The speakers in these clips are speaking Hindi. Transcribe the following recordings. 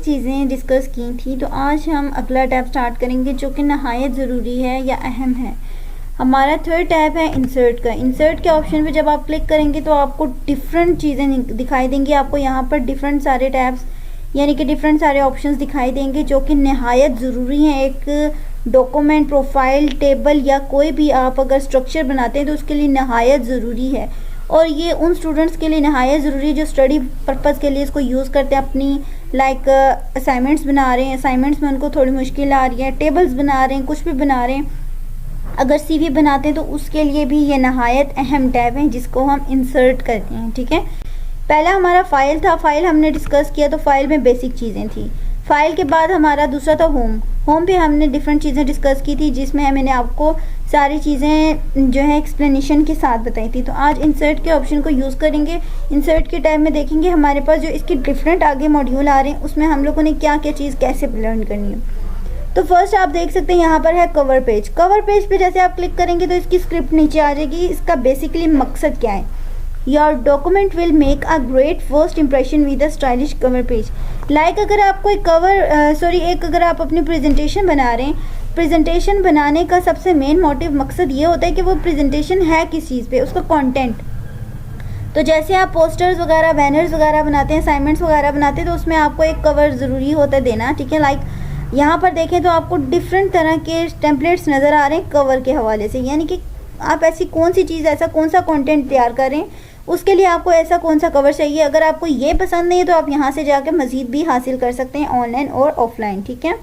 चीज़ें डिस्कस की थी, तो आज हम अगला टैब स्टार्ट करेंगे जो कि नहायत ज़रूरी है या अहम है। हमारा थर्ड टैब है इंसर्ट का। इंसर्ट के ऑप्शन पे जब आप क्लिक करेंगे तो आपको डिफरेंट चीज़ें दिखाई देंगी। आपको यहाँ पर डिफरेंट सारे टैब्स यानी कि डिफरेंट सारे ऑप्शंस दिखाई देंगे जो कि नहायत ज़रूरी हैं। एक डॉक्यूमेंट, प्रोफाइल, टेबल या कोई भी आप अगर स्ट्रक्चर बनाते हैं तो उसके लिए नहायत ज़रूरी है। और ये उन स्टूडेंट्स के लिए नहायत ज़रूरी है जो स्टडी पर्पज़ के लिए इसको यूज़ करते हैं। अपनी असाइनमेंट्स बना रहे हैं, असाइनमेंट्स में उनको थोड़ी मुश्किल आ रही है, टेबल्स बना रहे हैं, कुछ भी बना रहे हैं, अगर सीवी बनाते हैं तो उसके लिए भी ये नहायत अहम टैब है जिसको हम इंसर्ट करते हैं। ठीक है, पहला हमारा फाइल था, फाइल हमने डिस्कस किया तो फाइल में बेसिक चीज़ें थी। फाइल के बाद हमारा दूसरा था होम। होम पे हमने डिफरेंट चीज़ें डिस्कस की थी जिसमें मैंने आपको सारी चीज़ें जो है एक्सप्लेनेशन के साथ बताई थी। तो आज इंसर्ट के ऑप्शन को यूज़ करेंगे। इंसर्ट के टाइम में देखेंगे हमारे पास जो इसके डिफरेंट आगे मॉड्यूल आ रहे हैं उसमें हम लोगों ने क्या क्या चीज़ कैसे लर्न करनी है। तो फर्स्ट आप देख सकते हैं यहाँ पर है कवर पेज। कवर पेज पे जैसे आप क्लिक करेंगे तो इसकी स्क्रिप्ट नीचे आ जाएगी। इसका बेसिकली मकसद क्या है, your document will make a great first impression with a stylish cover page. Like अगर आप कोई अगर आप अपनी प्रेजेंटेशन बना रहे हैं, प्रेजेंटेशन बनाने का सबसे मेन मोटिव मकसद ये होता है कि वो प्रेजेंटेशन है किस चीज़ पे, उसका कंटेंट। तो जैसे आप पोस्टर्स वगैरह, बैनर्स वगैरह बनाते हैं, असाइनमेंट्स वगैरह बनाते हैं तो उसमें आपको एक कवर ज़रूरी होता है देना। ठीक है, लाइक यहाँ पर देखें तो आपको डिफरेंट तरह के टेम्पलेट्स नज़र आ रहे हैं कवर के हवाले से, यानी कि आप ऐसी कौन सी चीज़, ऐसा कौन सा कंटेंट तैयार करें उसके लिए आपको ऐसा कौन सा कवर चाहिए। अगर आपको ये पसंद नहीं है तो आप यहाँ से जाकर मज़ीद भी हासिल कर सकते हैं ऑनलाइन और ऑफलाइन। ठीक है,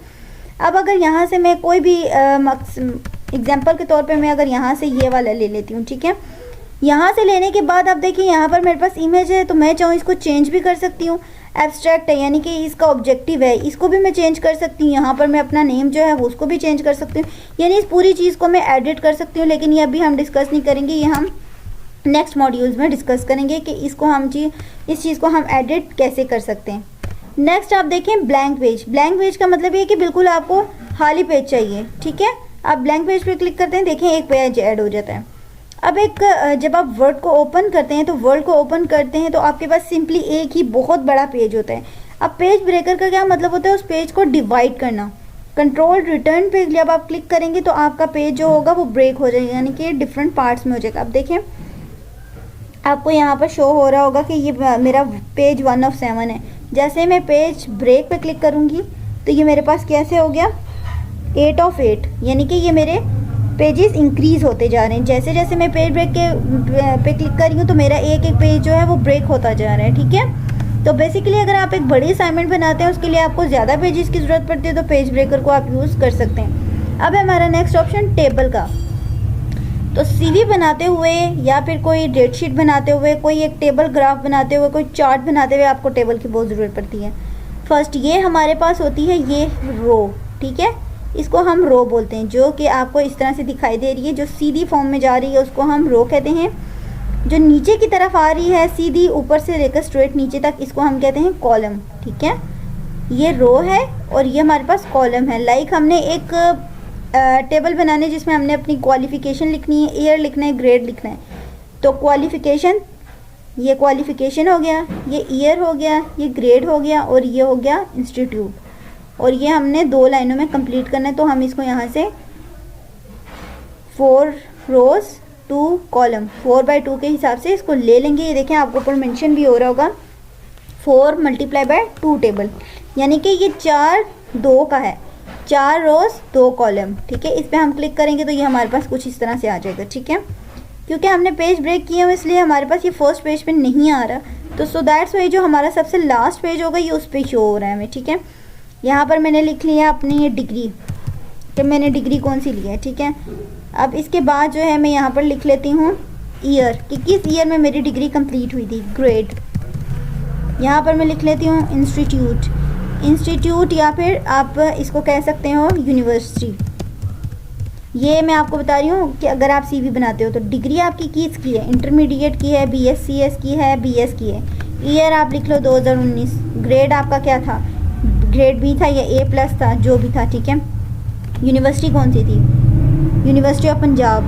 अब अगर यहाँ से मैं कोई भी एग्जाम्पल के तौर पे मैं अगर यहाँ से ये वाला ले लेती हूँ। ठीक है, यहाँ से लेने के बाद आप देखिए यहाँ पर मेरे पास इमेज है तो मैं चाहूँ इसको चेंज भी कर सकती हूँ। एब्स्ट्रैक्ट है यानी कि इसका ऑब्जेक्टिव है, इसको भी मैं चेंज कर सकती हूँ। यहाँ पर मैं अपना नेम जो है वो उसको भी चेंज कर सकती हूँ, यानी इस पूरी चीज़ को मैं एडिट कर सकती हूँ। लेकिन ये अभी हम डिस्कस नहीं करेंगे, ये हम नेक्स्ट मॉड्यूल्स में डिस्कस करेंगे कि इस चीज़ को हम एडिट कैसे कर सकते हैं। नेक्स्ट आप देखें ब्लैंक पेज। ब्लैंक पेज का मतलब ये है कि बिल्कुल आपको खाली पेज चाहिए। ठीक है, आप ब्लैंक पेज पे क्लिक करते हैं, देखें एक पेज ऐड हो जाता है। अब जब आप वर्ड को ओपन करते हैं तो आपके पास सिंपली एक ही बहुत बड़ा पेज होता है। अब पेज ब्रेकर का क्या मतलब होता है, उस पेज को डिवाइड करना। कंट्रोल रिटर्न पे जब आप क्लिक करेंगे तो आपका पेज जो होगा वो ब्रेक हो जाएगा, यानी कि डिफरेंट पार्ट्स में हो जाएगा। अब देखें आपको यहाँ पर शो हो रहा होगा कि ये मेरा पेज 1 of 7 है। जैसे मैं पेज ब्रेक पे क्लिक करूँगी तो ये मेरे पास कैसे हो गया 8 of 8, यानी कि ये मेरे पेजेस इंक्रीज होते जा रहे हैं। जैसे जैसे मैं पेज ब्रेक पे क्लिक कर रही हूँ तो मेरा एक एक पेज जो है वो ब्रेक होता जा रहा है। ठीक है, तो बेसिकली अगर आप एक बड़ी असाइनमेंट बनाते हैं उसके लिए आपको ज़्यादा पेजेस की ज़रूरत पड़ती है तो पेज ब्रेकर को आप यूज़ कर सकते हैं। अब है हमारा नेक्स्ट ऑप्शन टेबल का। तो सीवी बनाते हुए या फिर कोई डेटशीट बनाते हुए, कोई एक टेबल ग्राफ बनाते हुए, कोई चार्ट बनाते हुए आपको टेबल की बहुत ज़रूरत पड़ती है। फर्स्ट ये हमारे पास होती है ये रो। ठीक है, इसको हम रो बोलते हैं, जो कि आपको इस तरह से दिखाई दे रही है। जो सीधी फॉर्म में जा रही है उसको हम रो कहते हैं। जो नीचे की तरफ आ रही है सीधी ऊपर से लेकर स्ट्रेट नीचे तक, इसको हम कहते हैं कॉलम। ठीक है, ये रो है और ये हमारे पास कॉलम है। लाइक हमने एक टेबल बनाने जिसमें हमने अपनी क्वालिफ़िकेशन लिखनी है, ईयर लिखना है, ग्रेड लिखना है। तो क्वालिफ़िकेशन, ये क्वालिफ़िकेशन हो गया, ये ईयर हो गया, ये ग्रेड हो गया और ये हो गया इंस्टीट्यूट। और ये हमने 2 लाइनों में कंप्लीट करना है। तो हम इसको यहाँ से 4 रोज 2 कॉलम 4/2 के हिसाब से इसको ले लेंगे। ये देखें आपको ऊपर मेंशन भी हो रहा होगा 4 × 2 टेबल, यानी कि ये 4/2 का है, 4 रोज 2 कॉलम। ठीक है, इस पर हम क्लिक करेंगे तो ये हमारे पास कुछ इस तरह से आ जाएगा। ठीक है, क्योंकि हमने पेज ब्रेक किया है इसलिए हमारे पास ये फर्स्ट पेज पे नहीं आ रहा, तो सो दैट्स वाई जो हमारा सबसे लास्ट पेज होगा ये उस पर शो हो रहा है हमें। ठीक है, यहाँ पर मैंने लिख लिया अपनी डिग्री कि मैंने डिग्री कौन सी ली है। ठीक है, अब इसके बाद जो है मैं यहाँ पर लिख लेती हूँ ईयर कि किस ईयर में मेरी डिग्री कंप्लीट हुई थी, ग्रेड। यहाँ पर मैं लिख लेती हूँ इंस्टीट्यूट या फिर आप इसको कह सकते हो यूनिवर्सिटी। ये मैं आपको बता रही हूँ कि अगर आप सीवी बनाते हो तो डिग्री आपकी किसकी है, इंटरमीडिएट की है, BScs की है, BS की है। ईयर आप लिख लो 2019। ग्रेड आपका क्या था, ग्रेड B था या A+ था, जो भी था। ठीक है, यूनिवर्सिटी कौन सी थी, यूनिवर्सिटी ऑफ पंजाब।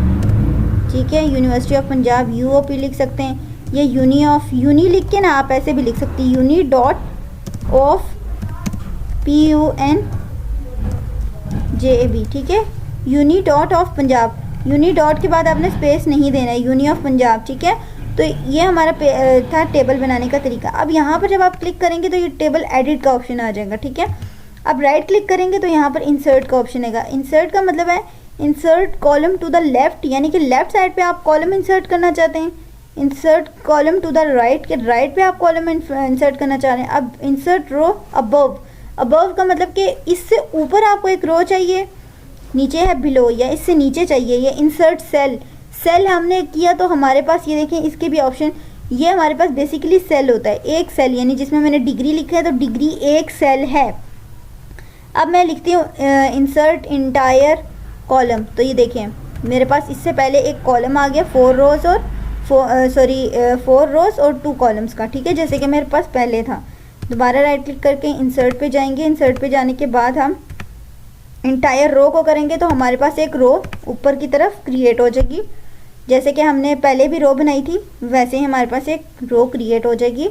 ठीक है, यूनिवर्सिटी ऑफ पंजाब, UOP लिख सकते हैं, ये यूनी लिख के ना आप ऐसे भी लिख सकती हैं, uni.of PUNJAB, ठीक है। Uni dot of Punjab, uni dot के बाद आपने स्पेस नहीं देना है, यूनी ऑफ पंजाब, ठीक है। तो ये हमारा था टेबल बनाने का तरीका। अब यहाँ पर जब आप क्लिक करेंगे तो ये टेबल एडिट का ऑप्शन आ जाएगा, ठीक है। अब राइट क्लिक करेंगे तो यहाँ पर इंसर्ट का ऑप्शन आएगा। इंसर्ट का मतलब है insert column to the left, यानी कि लेफ्ट साइड पे आप कॉलम इंसर्ट करना चाहते हैं। Insert column to the right, के राइट पे आप कॉलम इंसर्ट करना चाह रहे हैं। अब इंसर्ट रो अबव, अबव का मतलब कि इससे ऊपर आपको एक रो चाहिए, नीचे है बिलो, या इससे नीचे चाहिए। ये इंसर्ट सेल, सेल हमने किया तो हमारे पास ये देखें इसके भी ऑप्शन, ये हमारे पास बेसिकली सेल होता है, एक सेल, यानी जिसमें मैंने डिग्री लिखा है तो डिग्री एक सेल है। अब मैं लिखती हूँ इंसर्ट इंटायर कॉलम, तो ये देखें मेरे पास इससे पहले एक कॉलम आ गया 4 रोज और 4 रोज और 2 कॉलम्स का, ठीक है, जैसे कि मेरे पास पहले था। दोबारा राइट क्लिक करके इंसर्ट पे जाएंगे। इंसर्ट पे जाने के बाद हम इंटायर रो को करेंगे तो हमारे पास एक रो ऊपर की तरफ क्रिएट हो जाएगी, जैसे कि हमने पहले भी रो बनाई थी वैसे ही हमारे पास एक रो क्रिएट हो जाएगी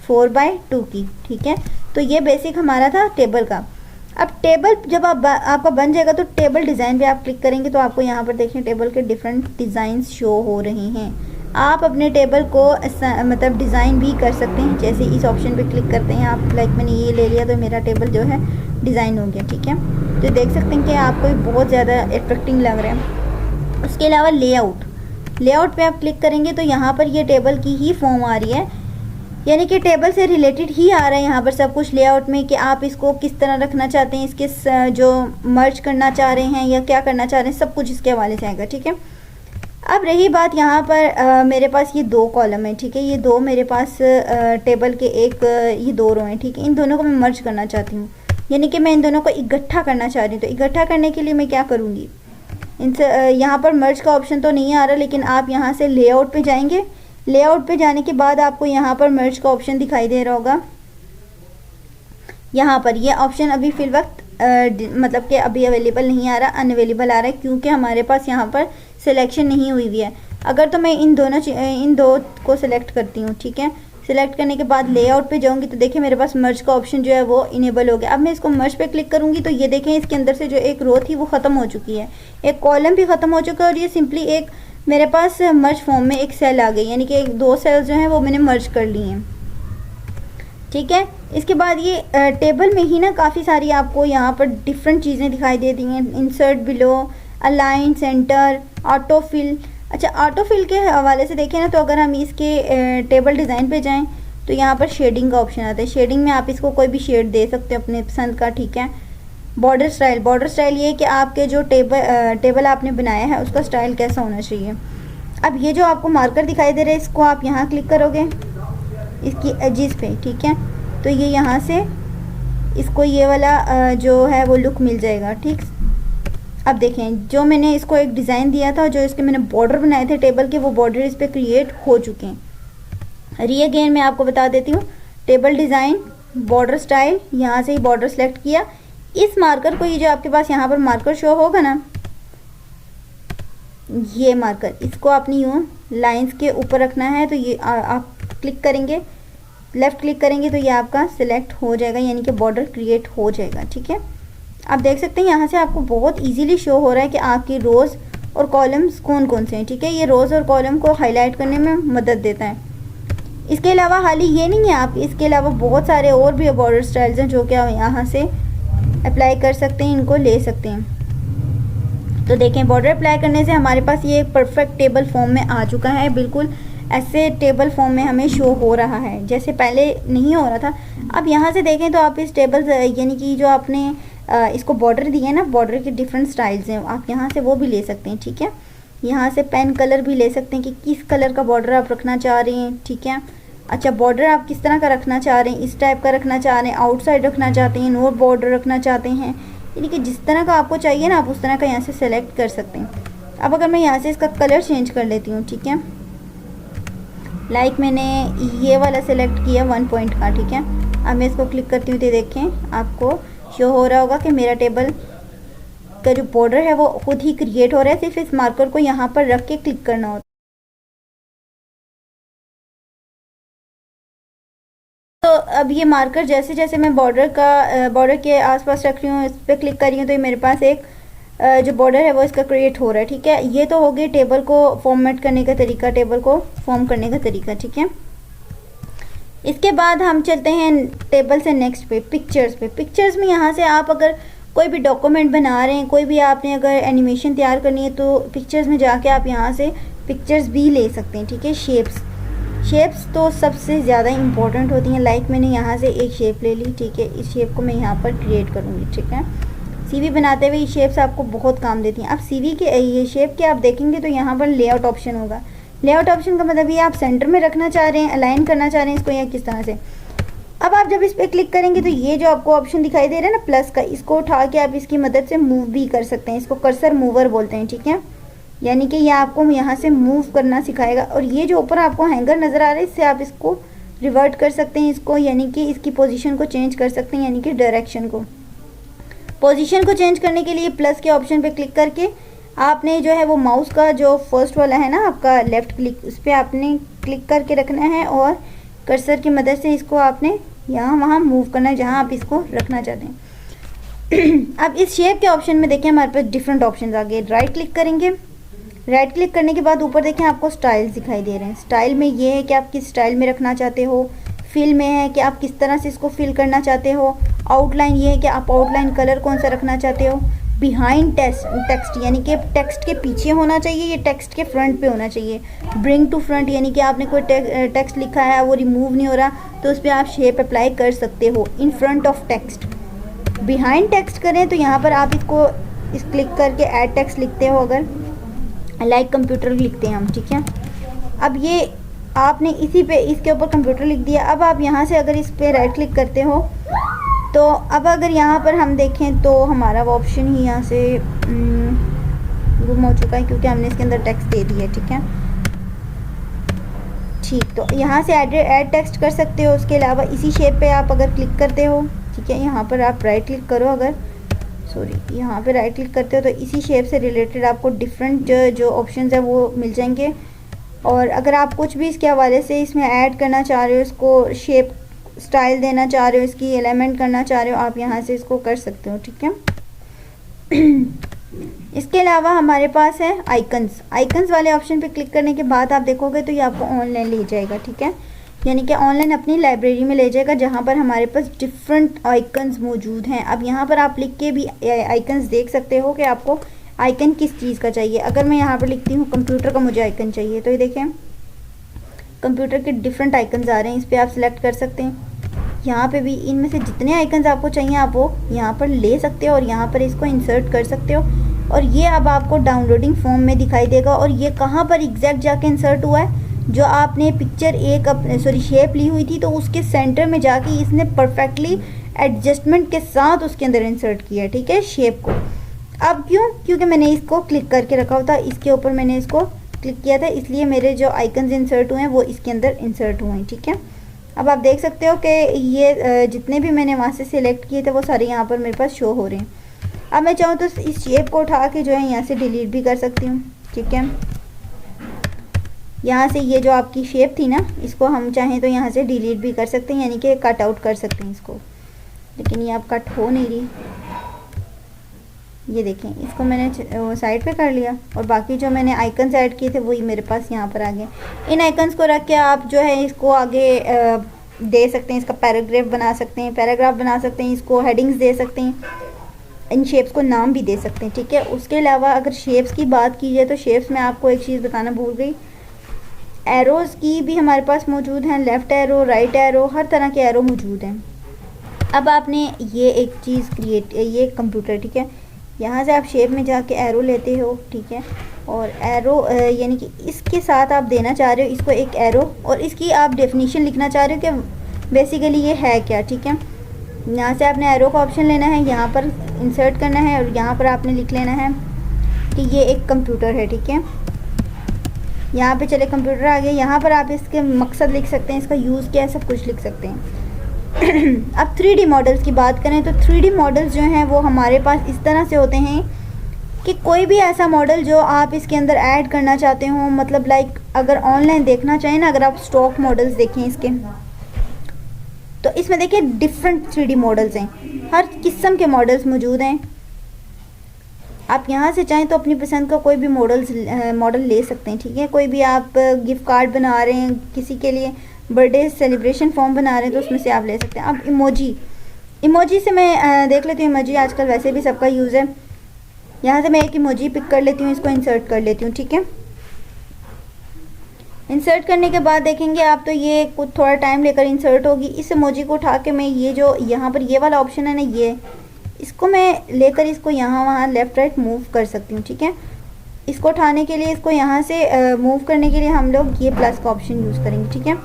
4/2 की, ठीक है। तो ये बेसिक हमारा था टेबल का। अब टेबल जब आपका बन जाएगा तो टेबल डिज़ाइन पे आप क्लिक करेंगे तो आपको यहाँ पर देखें टेबल के डिफरेंट डिज़ाइंस शो हो रहे हैं। आप अपने टेबल को मतलब डिज़ाइन भी कर सकते हैं, जैसे इस ऑप्शन पे क्लिक करते हैं आप, लाइक मैंने ये ले लिया तो मेरा टेबल जो है डिज़ाइन हो गया, ठीक है। तो देख सकते हैं कि आपको बहुत ज़्यादा अट्रैक्टिंग लग रहा है। उसके अलावा लेआउट, लेआउट पे आप क्लिक करेंगे तो यहाँ पर ये टेबल की ही फॉर्म आ रही है, यानी कि टेबल से रिलेटेड ही आ रहा है यहाँ पर सब कुछ लेआउट में, कि आप इसको किस तरह रखना चाहते हैं, इसके जो मर्ज करना चाह रहे हैं या क्या करना चाह रहे हैं, सब कुछ इसके हवाले से आएगा, ठीक है। अब रही बात यहाँ पर मेरे पास ये 2 कॉलम है, ठीक है, ये 2 मेरे पास टेबल के एक ये 2 रो हैं, ठीक है। इन दोनों को मैं मर्ज करना चाहती हूँ, यानी कि मैं इन दोनों को इकट्ठा करना चाह रही हूँ। तो इकट्ठा करने के लिए मैं क्या करूँगी, इनसे यहाँ पर मर्ज का ऑप्शन तो नहीं आ रहा, लेकिन आप यहाँ से लेआउट पे जाएंगे। लेआउट पे जाने के बाद आपको यहाँ पर मर्ज का ऑप्शन दिखाई दे रहा होगा। यहाँ पर ये ऑप्शन अभी फिल वक्त मतलब कि अभी अवेलेबल नहीं आ रहा, अनअवेलेबल आ रहा है, क्योंकि हमारे पास यहाँ पर सिलेक्शन नहीं हुई हुई है। अगर तो मैं इन दो को सिलेक्ट करती हूँ, ठीक है, सिलेक्ट करने के बाद लेआउट पे जाऊँगी तो देखिए मेरे पास मर्ज का ऑप्शन जो है वो इनेबल हो गया। अब मैं इसको मर्ज पे क्लिक करूँगी तो ये देखें इसके अंदर से जो एक रो थी वो ख़त्म हो चुकी है, एक कॉलम भी ख़त्म हो चुका है, और ये सिंपली एक मेरे पास मर्ज फॉर्म में एक सेल आ गई, यानी कि 2 सेल्स जो हैं वो मैंने मर्ज कर ली हैं, ठीक है। इसके बाद ये टेबल में ही ना काफ़ी सारी आपको यहाँ पर डिफरेंट चीज़ें दिखाई देती हैं, insert below, align, centre, autofill. अच्छा, ऑटोफिल के हवाले से देखें ना तो अगर हम इसके टेबल डिज़ाइन पे जाएं तो यहाँ पर शेडिंग का ऑप्शन आता है। शेडिंग में आप इसको कोई भी शेड दे सकते हो अपने पसंद का, ठीक है। बॉर्डर स्टाइल, बॉर्डर स्टाइल ये है कि आपके जो टेबल आपने बनाया है उसका स्टाइल कैसा होना चाहिए। अब ये जो आपको मार्कर दिखाई दे रहा है इसको आप यहाँ क्लिक करोगे इसकी एजिस पे, ठीक है, तो ये यहाँ से इसको ये वाला जो है वो लुक मिल जाएगा, ठीक। अब देखें जो मैंने इसको एक डिज़ाइन दिया था, जो इसके मैंने बॉर्डर बनाए थे टेबल के, वो बॉर्डर इस पर क्रिएट हो चुके हैं। री अगेन मैं आपको बता देती हूँ, टेबल डिज़ाइन, बॉर्डर स्टाइल, यहाँ से ही बॉर्डर सेलेक्ट किया। इस मार्कर को, ये जो आपके पास यहाँ पर मार्कर शो होगा ना, ये मार्कर, इसको आपने यूँ लाइंस के ऊपर रखना है। तो ये आप क्लिक करेंगे, लेफ़्ट क्लिक करेंगे तो ये आपका सिलेक्ट हो जाएगा, यानी कि बॉर्डर क्रिएट हो जाएगा, ठीक है। आप देख सकते हैं यहाँ से आपको बहुत इजीली शो हो रहा है कि आपकी रोज़ और कॉलम्स कौन कौन से हैं, ठीक है। ये रोज़ और कॉलम को हाईलाइट करने में मदद देता है। इसके अलावा हाली ये नहीं है, आप इसके अलावा बहुत सारे और भी बॉर्डर स्टाइल्स हैं जो कि आप यहाँ से अप्लाई कर सकते हैं, इनको ले सकते हैं। तो देखें बॉर्डर अप्लाई करने से हमारे पास ये परफेक्ट टेबल फॉर्म में आ चुका है, बिल्कुल ऐसे टेबल फॉर्म में हमें शो हो रहा है, जैसे पहले नहीं हो रहा था। अब यहाँ से देखें तो आप इस टेबल यानी कि जो आपने इसको बॉर्डर दिए ना, बॉर्डर के डिफरेंट स्टाइल्स हैं, आप यहाँ से वो भी ले सकते हैं, ठीक है। यहाँ से पेन कलर भी ले सकते हैं कि किस कलर का बॉर्डर आप रखना चाह रहे हैं, ठीक है। अच्छा, बॉर्डर आप किस तरह का रखना चाह रहे हैं, इस टाइप का रखना चाह रहे हैं, आउटसाइड रखना चाहते हैं, नो बॉर्डर रखना चाहते हैं, यानी कि जिस तरह का आपको चाहिए ना आप उस तरह का यहाँ से सेलेक्ट कर सकते हैं। अब अगर मैं यहाँ से इसका कलर चेंज कर लेती हूँ, ठीक है, लाइक मैंने ये वाला सेलेक्ट किया 1 पॉइंट का, ठीक है। अब मैं इसको क्लिक करती हूँ तो देखें आपको शो हो रहा होगा कि मेरा टेबल का जो बॉर्डर है वो खुद ही क्रिएट हो रहा है, सिर्फ इस मार्कर को यहाँ पर रख के क्लिक करना होता है। तो अब ये मार्कर जैसे जैसे मैं बॉर्डर के आसपास रख रही हूँ, इस पर क्लिक कर रही हूँ, तो ये मेरे पास एक जो बॉर्डर है वो इसका क्रिएट हो रहा है। ठीक है, ये तो हो गई टेबल को फॉर्मेट करने का तरीका, टेबल को फॉर्म करने का तरीका। ठीक है, इसके बाद हम चलते हैं टेबल से नेक्स्ट पे, पिक्चर्स पे। पिक्चर्स में यहाँ से आप अगर कोई भी डॉक्यूमेंट बना रहे हैं, कोई भी आपने अगर एनिमेशन तैयार करनी है, तो पिक्चर्स में जाके आप यहाँ से पिक्चर्स भी ले सकते हैं। ठीक है, शेप्स तो सबसे ज़्यादा इंपॉर्टेंट होती हैं। लाइक मैंने यहाँ से एक शेप ले ली। ठीक है, इस शेप को मैं यहाँ पर क्रिएट करूँगी। ठीक है, सीवी बनाते हुए ये शेप्स आपको बहुत काम देती हैं। अब सीवी के ये शेप के आप देखेंगे तो यहाँ पर लेआउट ऑप्शन होगा। लेआउट ऑप्शन का मतलब ये आप सेंटर में रखना चाह रहे हैं, अलाइन करना चाह रहे हैं इसको, या किस तरह से। अब आप जब इस पर क्लिक करेंगे तो ये जो आपको ऑप्शन दिखाई दे रहा है ना प्लस का, इसको उठा के आप इसकी मदद से मूव भी कर सकते हैं। इसको कर्सर मूवर बोलते हैं। ठीक है, यानी कि ये आपको यहाँ से मूव करना सिखाएगा। और ये जो ऊपर आपको हैंगर नज़र आ रहा है, इससे आप इसको रिवर्ट कर सकते हैं, इसको यानी कि इसकी पोजीशन को चेंज कर सकते हैं, यानी कि डायरेक्शन को। पोजीशन को चेंज करने के लिए प्लस के ऑप्शन पे क्लिक करके आपने जो है वो माउस का जो फर्स्ट वाला है ना आपका लेफ़्ट क्लिक, उस पर आपने क्लिक करके रखना है और कर्सर की मदद से इसको आपने यहाँ वहाँ मूव करना है जहाँ आप इसको रखना चाहते हैं। अब इस शेप के ऑप्शन में देखें हमारे पास डिफरेंट ऑप्शन आ गए। राइट क्लिक करेंगे, राइट क्लिक करने के बाद ऊपर देखें आपको स्टाइल्स दिखाई दे रहे हैं। स्टाइल में ये है कि आप किस स्टाइल में रखना चाहते हो, फिल में है कि आप किस तरह से इसको फिल करना चाहते हो, आउटलाइन ये है कि आप आउटलाइन कलर कौन सा रखना चाहते हो, बिहाइंड टेक्स्ट यानी कि टेक्स्ट के पीछे होना चाहिए, ये टेक्स्ट के फ्रंट पे होना चाहिए, ब्रिंग टू फ्रंट यानी कि आपने कोई टेक्स्ट लिखा है वो रिमूव नहीं हो रहा तो उस पर आप शेप अप्लाई कर सकते हो, in front of text. Behind text करें तो यहाँ पर आप इसको क्लिक करके ऐड टेक्स्ट लिखते हो, अगर लाइक कंप्यूटर लिखते हैं हम। ठीक है, अब ये आपने इसी पे इसके ऊपर कंप्यूटर लिख दिया। अब आप यहाँ से अगर इस पे राइट क्लिक करते हो तो अब अगर यहाँ पर हम देखें तो हमारा वो ऑप्शन ही यहाँ से गुम हो चुका है क्योंकि हमने इसके अंदर टेक्स्ट दे दिया। ठीक है, ठीक, तो यहाँ से ऐड टेक्स्ट कर सकते हो। उसके अलावा इसी शेप पे आप अगर क्लिक करते हो, ठीक है, यहाँ पर आप राइट क्लिक करो, अगर यहाँ पे राइट क्लिक करते हो तो इसी शेप से रिलेटेड आपको डिफरेंट जो ऑप्शंस है वो मिल जाएंगे। और अगर आप कुछ भी इसके हवाले से इसमें ऐड करना चाह रहे हो, इसको शेप स्टाइल देना चाह रहे हो, इसकी एलिमेंट करना चाह रहे हो, आप यहाँ से इसको कर सकते हो। ठीक है, इसके अलावा हमारे पास है आइकन्स वाले ऑप्शन पे क्लिक करने के बाद आप देखोगे तो ये आपको ऑनलाइन ले जाएगा। ठीक है, यानी कि ऑनलाइन अपनी लाइब्रेरी में ले जाएगा जहाँ पर हमारे पास डिफरेंट आइकन्स मौजूद हैं। अब यहाँ पर आप लिख के भी आइकन्स देख सकते हो कि आपको आइकन किस चीज़ का चाहिए। अगर मैं यहाँ पर लिखती हूँ कंप्यूटर का मुझे आइकन चाहिए, तो ये देखें कंप्यूटर के डिफरेंट आइकन्स आ रहे हैं, इस पर आप सिलेक्ट कर सकते हैं। यहाँ पे भी इनमें से जितने आइकन्स आपको चाहिए आप वो यहाँ पर ले सकते हो और यहाँ पर इसको इंसर्ट कर सकते हो। और ये अब आपको डाउनलोडिंग फॉर्म में दिखाई देगा। और ये कहाँ पर एग्जैक्ट जाके इंसर्ट हुआ है, जो आपने पिक्चर शेप ली हुई थी तो उसके सेंटर में जाके इसने परफेक्टली एडजस्टमेंट के साथ उसके अंदर इंसर्ट किया। ठीक है, शेप को। अब क्योंकि मैंने इसको क्लिक करके रखा हुआ था, इसके ऊपर मैंने इसको क्लिक किया था, इसलिए मेरे जो आइकन्स इंसर्ट हुए हैं वो इसके अंदर इंसर्ट हुए हैं। ठीक है, अब आप देख सकते हो कि ये जितने भी मैंने वहाँ से सिलेक्ट किए थे वो सारे यहाँ पर मेरे पास शो हो रहे हैं। अब मैं चाहूँ तो इस शेप को उठा के जो है यहाँ से डिलीट भी कर सकती हूँ। ठीक है, यहाँ से ये जो आपकी शेप थी ना, इसको हम चाहें तो यहाँ से डिलीट भी कर सकते हैं, यानी कि कट आउट कर सकते हैं इसको, लेकिन ये अब कट हो नहीं रही। ये देखें, इसको मैंने साइड पे कर लिया और बाकी जो मैंने आइकन्स ऐड किए थे वही मेरे पास यहाँ पर आ गए। इन आइकन्स को रख के आप जो है इसको आगे दे सकते हैं, इसका पैराग्राफ बना सकते हैं, इसको हेडिंग्स दे सकते हैं, इन शेप्स को नाम भी दे सकते हैं। ठीक है, उसके अलावा अगर शेप्स की बात की जाए तो शेप्स में आपको एक चीज़ बताना भूल गई, एरोज़ की भी हमारे पास मौजूद हैं, लेफ़्ट एरो, राइट एरो, हर तरह के एरो मौजूद हैं। अब आपने ये एक चीज़ ये कंप्यूटर, ठीक है, यहाँ से आप शेप में जाके एरो लेते हो। ठीक है, और एरो यानी कि इसके साथ आप देना चाह रहे हो इसको एक एरो, और इसकी आप डेफिनेशन लिखना चाह रहे हो कि बेसिकली ये है क्या। ठीक है, यहाँ से आपने एरो का ऑप्शन लेना है, यहाँ पर इंसर्ट करना है और यहाँ पर आपने लिख लेना है कि ये एक कंप्यूटर है। ठीक है, यहाँ पे चले कंप्यूटर आ गया, यहाँ पर आप इसके मकसद लिख सकते हैं, इसका यूज़ क्या है, सब कुछ लिख सकते हैं। अब 3D मॉडल्स की बात करें तो 3D मॉडल्स जो हैं वो हमारे पास इस तरह से होते हैं कि कोई भी ऐसा मॉडल जो आप इसके अंदर ऐड करना चाहते हो, मतलब लाइक अगर ऑनलाइन देखना चाहें ना, अगर आप स्टॉक मॉडल्स देखें इसके, तो इसमें देखिए डिफरेंट 3D मॉडल्स हैं, हर किस्म के मॉडल्स मौजूद हैं। आप यहाँ से चाहें तो अपनी पसंद का कोई भी मॉडल ले सकते हैं, ठीक है। कोई भी आप गिफ्ट कार्ड बना रहे हैं किसी के लिए, बर्थडे सेलिब्रेशन फॉर्म बना रहे हैं, तो उसमें से आप ले सकते हैं। अब इमोजी से मैं देख लेती हूँ। इमोजी आजकल वैसे भी सबका यूज़ है। यहाँ से मैं एक इमोजी पिक कर लेती हूँ, इसको इंसर्ट कर लेती हूँ, ठीक है। इंसर्ट करने के बाद देखेंगे आप तो ये कुछ थोड़ा टाइम लेकर इंसर्ट होगी। इस इमोजी को उठा के मैं ये जो यहाँ पर ये वाला ऑप्शन है ना, ये इसको मैं लेकर इसको यहाँ वहाँ लेफ़्ट राइट मूव कर सकती हूँ, ठीक है। इसको उठाने के लिए, इसको यहाँ से मूव करने के लिए हम लोग ये प्लस का ऑप्शन यूज़ करेंगे, ठीक है।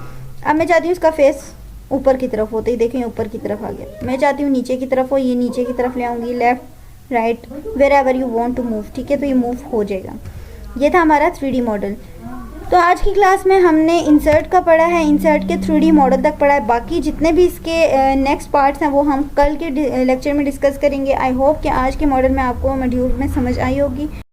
अब मैं चाहती हूँ इसका फेस ऊपर की तरफ होते ही देखें ऊपर की तरफ आ गया। मैं चाहती हूँ नीचे की तरफ हो, ये नीचे की तरफ ले आऊँगी, left right wherever you want to move, ठीक है। तो ये मूव हो जाएगा। ये था हमारा 3D मॉडल। तो आज की क्लास में हमने इंसर्ट का पढ़ा है, इंसर्ट के 3D मॉडल तक पढ़ा है। बाकी जितने भी इसके नेक्स्ट पार्ट्स हैं वो हम कल के लेक्चर में डिस्कस करेंगे। आई होप कि आज के मॉडल में आपको मॉड्यूल में समझ आई होगी।